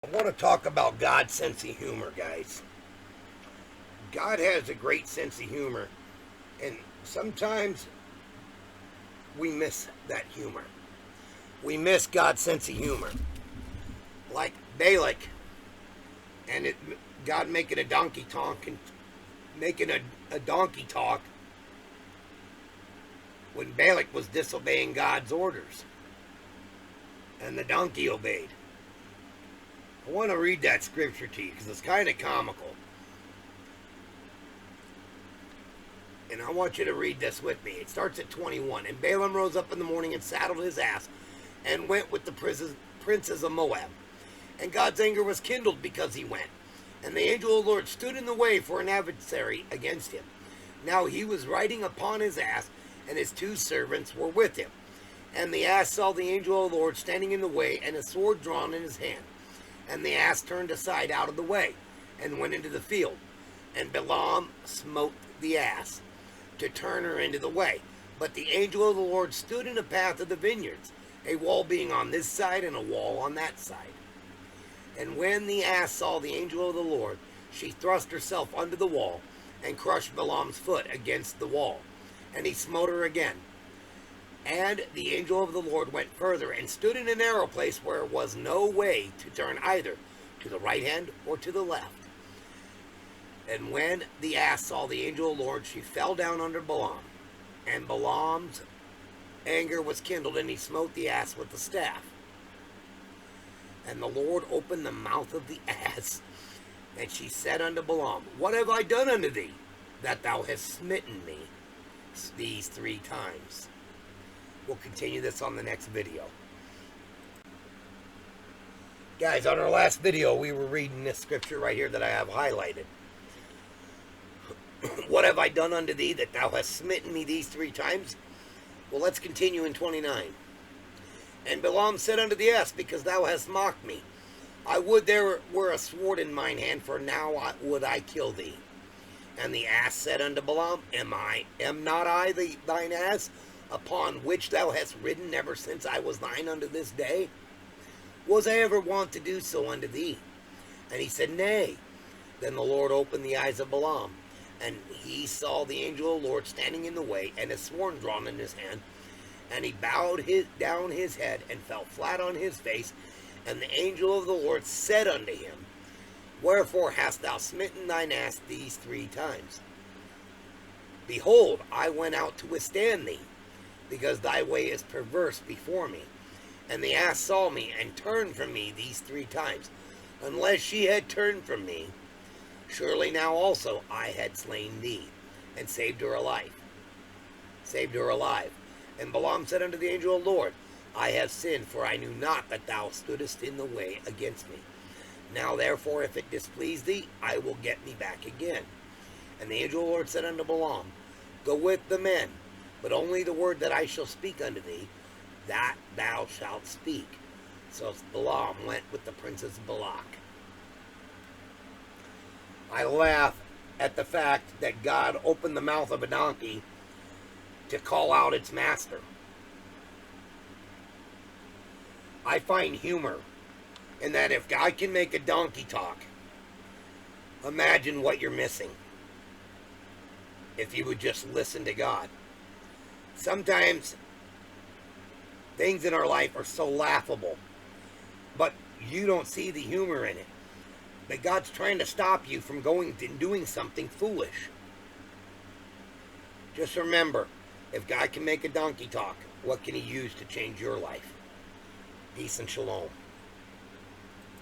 I want to talk about God's sense of humor, guys. God has a great sense of humor, and sometimes we miss that humor. We miss God's sense of humor. Like Balak, and God making a donkey talk and making a donkey talk when Balak was disobeying God's orders, and the donkey obeyed. I want to read that scripture to you because it's kind of comical. And I want you to read this with me. It starts at 21. And Balaam rose up in the morning and saddled his ass and went with the princes of Moab. And God's anger was kindled because he went. And the angel of the Lord stood in the way for an adversary against him. Now he was riding upon his ass, and his two servants were with him. And the ass saw the angel of the Lord standing in the way, and a sword drawn in his hand. And the ass turned aside out of the way, and went into the field. And Balaam smote the ass, to turn her into the way. But the angel of the Lord stood in the path of the vineyards, a wall being on this side and a wall on that side. And when the ass saw the angel of the Lord, she thrust herself under the wall, and crushed Balaam's foot against the wall. And he smote her again. And the angel of the Lord went further, and stood in a narrow place where was no way to turn either to the right hand or to the left. And when the ass saw the angel of the Lord, she fell down under Balaam. And Balaam's anger was kindled, and he smote the ass with the staff. And the Lord opened the mouth of the ass, and she said unto Balaam, What have I done unto thee, that thou hast smitten me these 3 times? We'll continue this on the next video. Guys, on our last video, we were reading this scripture right here that I have highlighted. What have I done unto thee, that thou hast smitten me these 3 times? Well, let's continue in 29. And Balaam said unto the ass, Because thou hast mocked me, I would there were a sword in mine hand, for now would I kill thee. And the ass said unto Balaam, Am not I thine ass, upon which thou hast ridden ever since I was thine unto this day? Was I ever wont to do so unto thee? And he said, Nay. Then the Lord opened the eyes of Balaam, and he saw the angel of the Lord standing in the way, and a sword drawn in his hand. And he bowed down his head, and fell flat on his face. And the angel of the Lord said unto him, Wherefore hast thou smitten thine ass these 3 times? Behold, I went out to withstand thee, because thy way is perverse before me. And the ass saw me, and turned from me these 3 times. Unless she had turned from me, surely now also I had slain thee, and saved her alive. And Balaam said unto the angel of the Lord, I have sinned, for I knew not that thou stoodest in the way against me. Now therefore, if it displease thee, I will get me back again. And the angel of the Lord said unto Balaam, Go with the men, but only the word that I shall speak unto thee, that thou shalt speak. So Balaam went with the princes of Balak. I laugh at the fact that God opened the mouth of a donkey to call out its master. I find humor in that if God can make a donkey talk, imagine what you're missing if you would just listen to God. Sometimes things in our life are so laughable, but you don't see the humor in it. But God's trying to stop you from going and doing something foolish. Just remember, if God can make a donkey talk, what can he use to change your life? Peace and shalom.